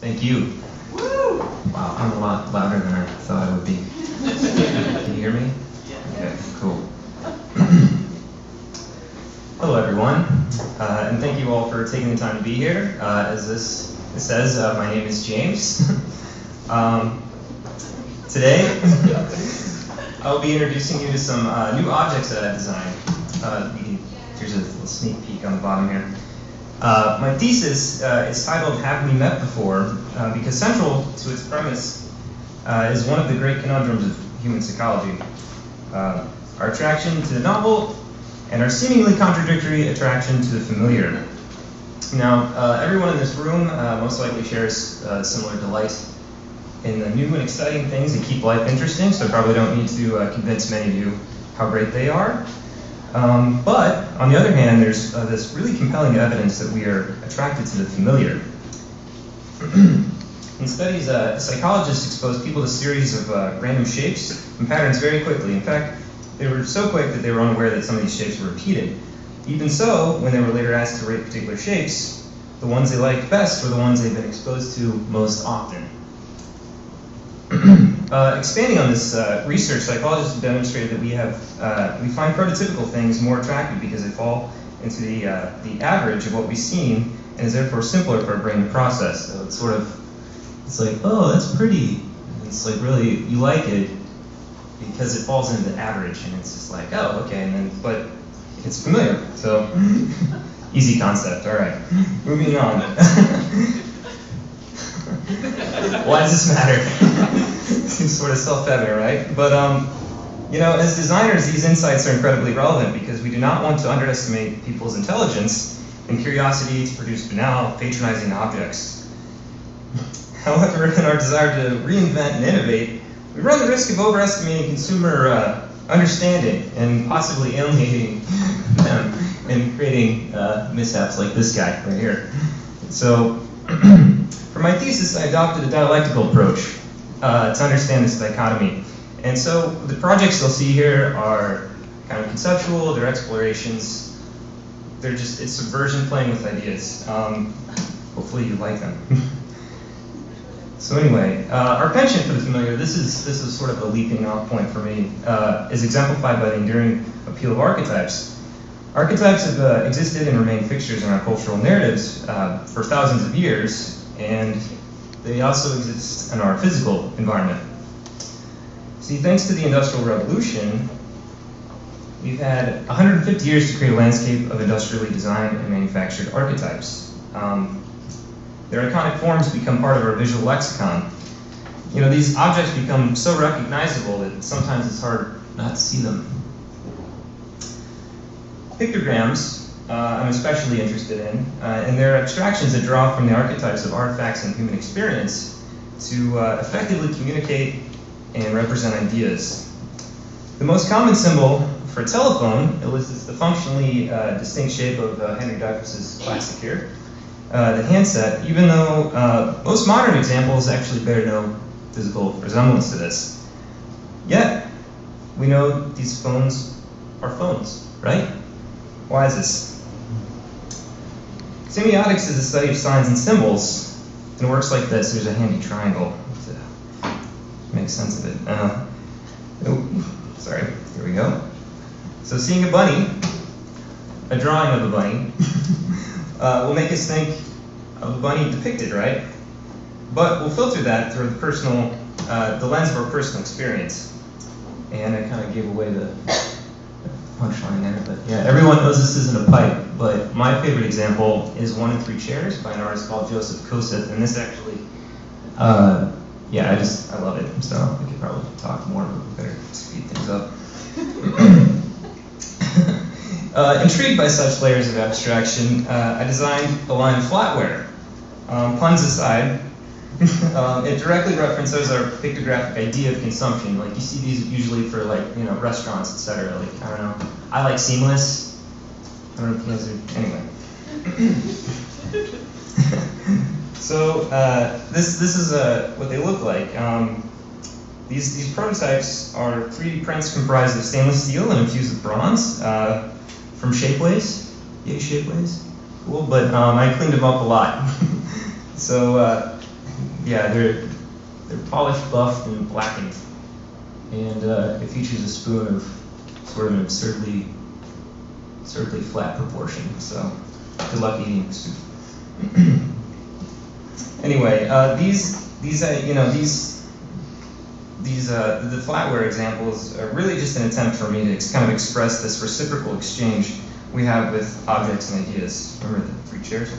Thank you. Woo! Wow, I'm a lot louder than I thought I would be. Can you hear me? Yeah. Okay, cool. Hello, everyone, and thank you all for taking the time to be here. As this says, my name is James. Today, I'll be introducing you to some new objects that I've designed. Here's a little sneak peek on the bottom here. My thesis is titled "Have We Met Before?" Because central to its premise is one of the great conundrums of human psychology: our attraction to the novel and our seemingly contradictory attraction to the familiar. Now, everyone in this room most likely shares similar delight in the new and exciting things that keep life interesting, so I probably don't need to convince many of you how great they are. But, on the other hand, there's this really compelling evidence that we are attracted to the familiar. In studies, psychologists exposed people to a series of random shapes and patterns very quickly. In fact, they were so quick that they were unaware that some of these shapes were repeated. Even so, when they were later asked to rate particular shapes, the ones they liked best were the ones they've been exposed to most often. Expanding on this research, psychologists have demonstrated that we find prototypical things more attractive because they fall into the average of what we've seen, and is therefore simpler for our brain to process. So it's like, oh, that's pretty. It's like really, you like it because it falls into the average, and it's just like, oh, okay, and then, but it's familiar. So easy concept. All right, moving on. Why does this matter? Seems sort of self-evident, right? But you know, as designers, these insights are incredibly relevant because we do not want to underestimate people's intelligence and curiosity to produce banal, patronizing objects. However, in our desire to reinvent and innovate, we run the risk of overestimating consumer understanding and possibly alienating them and creating mishaps like this guy right here. So, for my thesis, I adopted a dialectical approach to understand this dichotomy. And so the projects you'll see here are kind of conceptual, they're explorations, it's subversion playing with ideas. Hopefully you like them. So anyway, our penchant for the familiar, this is sort of a leaping off point for me, is exemplified by the enduring appeal of archetypes. Archetypes have existed and remained fixtures in our cultural narratives for thousands of years, and they also exist in our physical environment. See, thanks to the Industrial Revolution, we've had 150 years to create a landscape of industrially designed and manufactured archetypes. Their iconic forms become part of our visual lexicon. You know, these objects become so recognizable that sometimes it's hard not to see them. Pictograms, I'm especially interested in, and they're abstractions that draw from the archetypes of artifacts and human experience to effectively communicate and represent ideas. The most common symbol for a telephone elicits the functionally distinct shape of Henry Douglas's classic here, the handset, even though most modern examples actually bear no physical resemblance to this. Yet, we know these phones are phones, right? Why is this? Semiotics is the study of signs and symbols, and it works like this. There's a handy triangle to make sense of it. Sorry, here we go. So seeing a bunny, a drawing of a bunny, will make us think of a bunny depicted, right? But we'll filter that through the lens of our personal experience. And I kind of gave away the punchline there, but yeah, everyone knows this isn't a pipe, but my favorite example is 1 and 3 Chairs by an artist called Joseph Kossuth, and this actually, yeah, I love it, so I could probably talk more, but we better speed things up. Intrigued by such layers of abstraction, I designed the line flatware. Puns aside, it directly references our pictographic idea of consumption. Like, you see these usually for, like, you know, restaurants, etc. Like, I don't know. I like seamless. I don't know if you guys are. Anyway. So this is what they look like. These prototypes are 3D prints comprised of stainless steel and infused with bronze from Shapeways. Yay, Shapeways. Cool. But I cleaned them up a lot. So Yeah, they're polished, buffed, and blackened. And it features a spoon of sort of an absurdly flat proportion. So good luck eating soup. Anyway, the flatware examples are really just an attempt for me to kind of express this reciprocal exchange we have with objects and ideas. Remember the 3 chairs?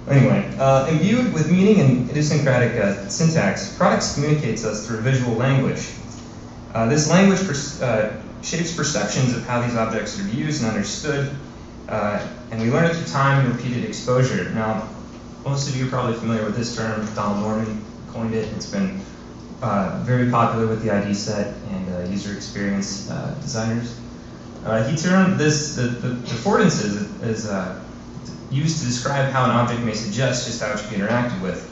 Anyway, imbued with meaning and idiosyncratic syntax, products communicates us through visual language. This language shapes perceptions of how these objects are used and understood, and we learn it through time and repeated exposure. Now, most of you are probably familiar with this term. Donald Norman coined it. It's been very popular with the ID set and user experience designers. He termed this, the affordances is used to describe how an object may suggest just how it should be interacted with.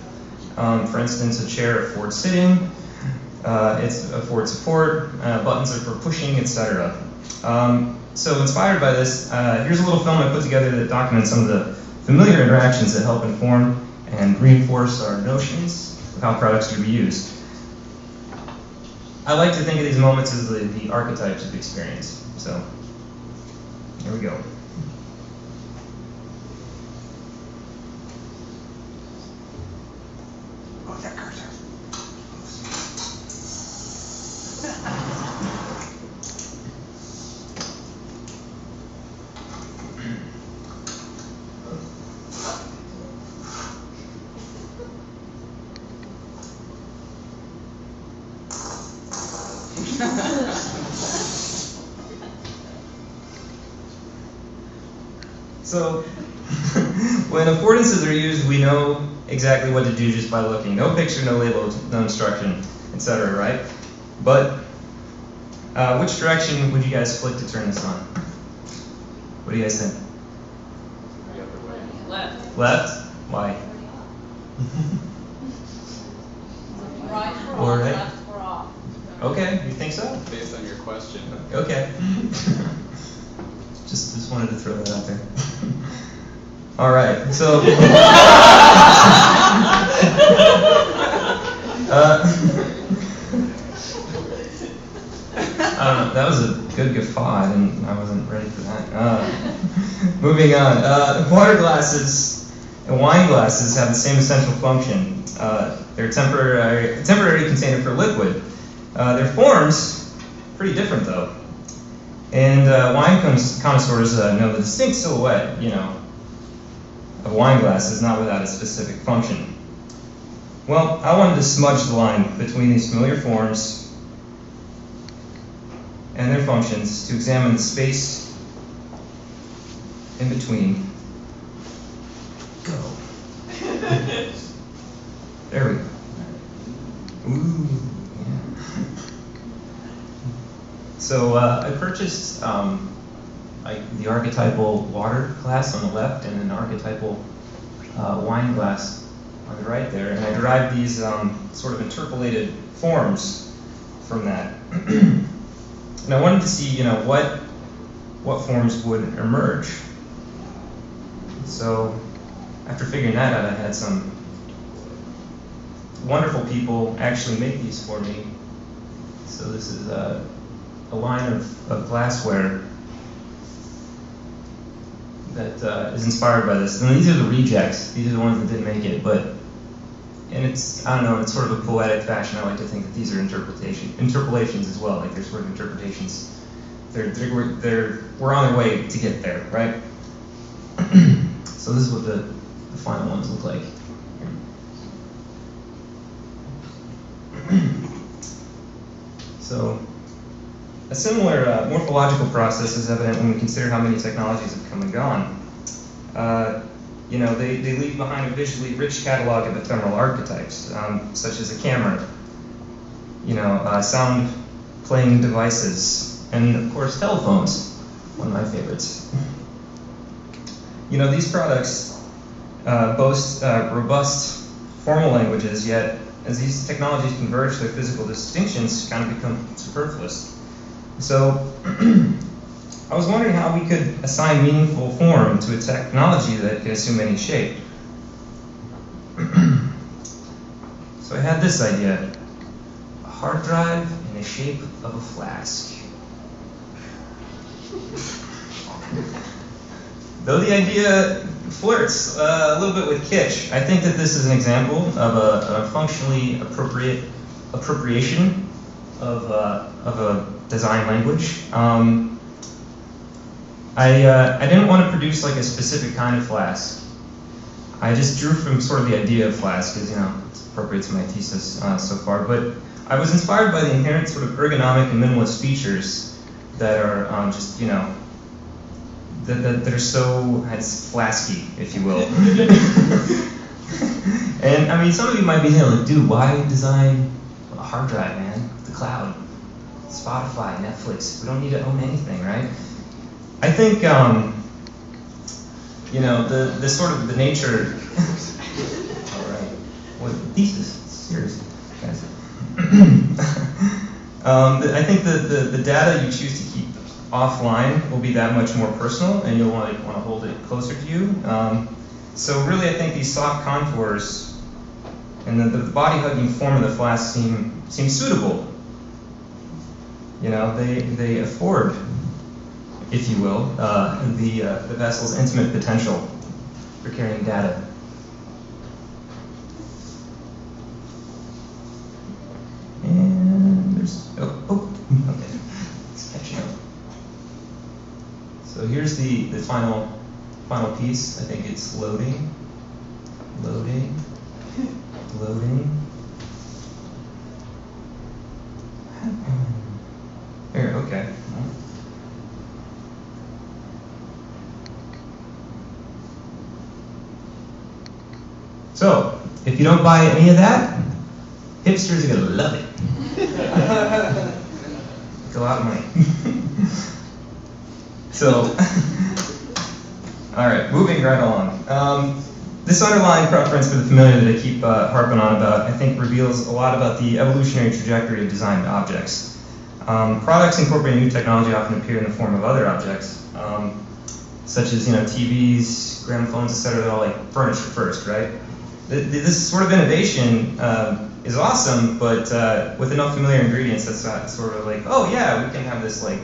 For instance, a chair affords sitting, it's affords support, buttons are for pushing, etc. So inspired by this, here's a little film I put together that documents some of the familiar interactions that help inform and reinforce our notions of how products should be used. I like to think of these moments as the archetypes of experience. So, here we go. Oh, that cursor. So, when affordances are used, we know exactly what to do just by looking. No picture, no label, no instruction, etc., right? But which direction would you guys flick to turn this on? What do you guys think? The other way. Left. Left? Why? Right for Or on, right? left for off. Okay, you think so? Based on your question. Okay. just wanted to throw that out there. All right, so I don't know. That was a good guffaw. I wasn't ready for that. Moving on. Water glasses and wine glasses have the same essential function. They're a temporary container for liquid. Their form's pretty different though. And wine connoisseurs know the distinct silhouette, of wine glass is not without a specific function. Well, I wanted to smudge the line between these familiar forms and their functions to examine the space in between. Go. There we go. Ooh, yeah. So I purchased the archetypal water glass on the left and an archetypal wine glass on the right there, and I derived these sort of interpolated forms from that. And I wanted to see, what forms would emerge. So after figuring that out, I had some wonderful people actually make these for me. So this is a line of glassware that is inspired by this. And these are the rejects. These are the ones that didn't make it. And it's, I don't know, it's sort of a poetic fashion. I like to think that these are interpolations as well. Like they're sort of interpretations. We're on their way to get there, right? So this is what the final ones look like. So a similar morphological process is evident when we consider how many technologies have come and gone. They leave behind a visually rich catalog of ephemeral archetypes, such as a camera, sound playing devices, and of course telephones, one of my favorites. These products boast robust formal languages, yet as these technologies converge, their physical distinctions kind of become superfluous. So I was wondering how we could assign meaningful form to a technology that could assume any shape. So I had this idea: a hard drive in the shape of a flask. Though the idea flirts a little bit with kitsch, I think that this is an example of a functionally appropriate appropriation of a design language. I didn't want to produce like a specific kind of flask. I just drew from sort of the idea of flask, because it's appropriate to my thesis so far. But I was inspired by the inherent sort of ergonomic and minimalist features that are just that are so flasky, if you will. And I mean, some of you might be like, dude, why design a hard drive, man? The cloud, Spotify, Netflix. We don't need to own anything, right? I think the sort of the nature. All right. What thesis? Seriously, guys. I think the data you choose to keep offline will be that much more personal, and you'll want to hold it closer to you. So really, I think these soft contours and the body-hugging form of the flask seem suitable. They afford, if you will, the vessel's intimate potential for carrying data. And there's okay, it's catching up. So here's the final piece. I think it's loading. Here, okay. So, if you don't buy any of that, hipsters are going to love it. It's a lot of money. So, all right, moving right along. This underlying preference for the familiar that I keep harping on about, I think, reveals a lot about the evolutionary trajectory of designed objects. Products incorporating new technology often appear in the form of other objects, such as TVs, gramophones, etc. They're all like furniture first, right? This sort of innovation is awesome, but with enough familiar ingredients, that's not sort of like, oh yeah, we can have this like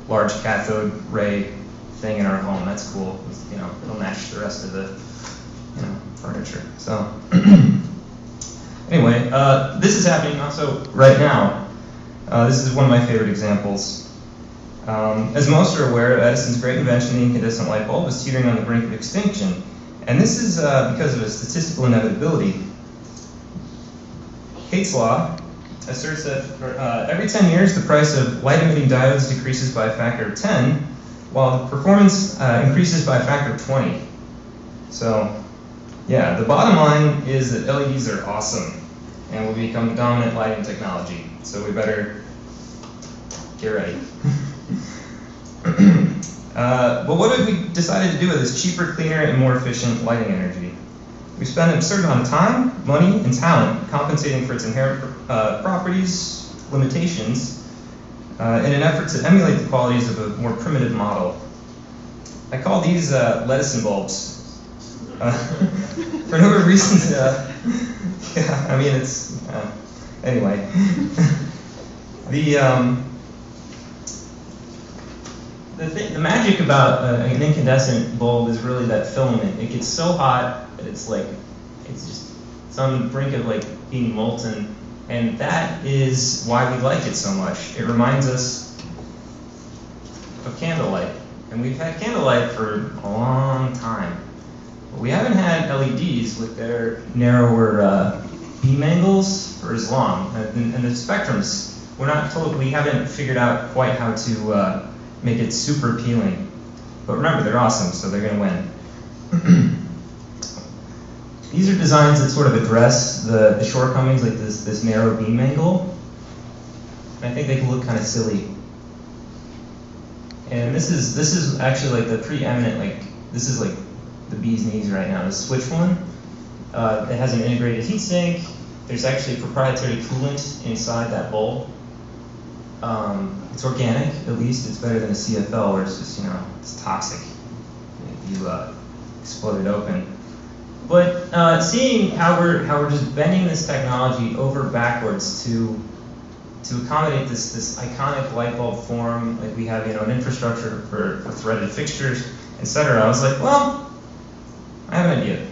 large cathode ray thing in our home. That's cool. It'll match the rest of the furniture. So anyway, this is happening also right now. This is one of my favorite examples. As most are aware, Edison's great invention, the incandescent light bulb, is teetering on the brink of extinction. And this is because of a statistical inevitability. Kate's law asserts that for, every 10 years, the price of light-emitting diodes decreases by a factor of 10, while the performance increases by a factor of 20. So, yeah, the bottom line is that LEDs are awesome and will become the dominant lighting technology. So we better get ready. But what have we decided to do with this cheaper, cleaner, and more efficient lighting energy? We spend an absurd amount of time, money, and talent compensating for its inherent properties, limitations, in an effort to emulate the qualities of a more primitive model. I call these Edison bulbs. For no reason yeah, I mean, it's, anyway. The magic about an incandescent bulb is really that filament. It gets so hot that it's on the brink of like being molten, and that is why we like it so much. It reminds us of candlelight, and we've had candlelight for a long time. But we haven't had LEDs with their narrower beam angles for as long, and the spectrums. We haven't figured out quite how to make it super appealing. But remember, they're awesome, so they're going to win. These are designs that sort of address the shortcomings, like this narrow beam angle. And I think they can look kind of silly. And this is actually like the preeminent, this is like the bee's knees right now. The switch one, it has an integrated heatsink. There's actually proprietary coolant inside that bulb. It's organic, at least. It's better than a CFL, where it's just, it's toxic if you explode it open. But seeing how we're just bending this technology over backwards to accommodate this iconic light bulb form, like we have an infrastructure for threaded fixtures, etc. I was like, well, I have an idea.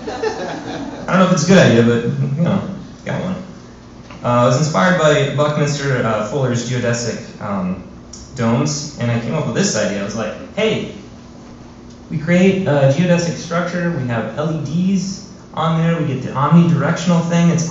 I don't know if it's a good idea, but got one. I was inspired by Buckminster Fuller's geodesic domes, and I came up with this idea. I was like, hey, we create a geodesic structure, we have LEDs on there, we get the omnidirectional thing, it's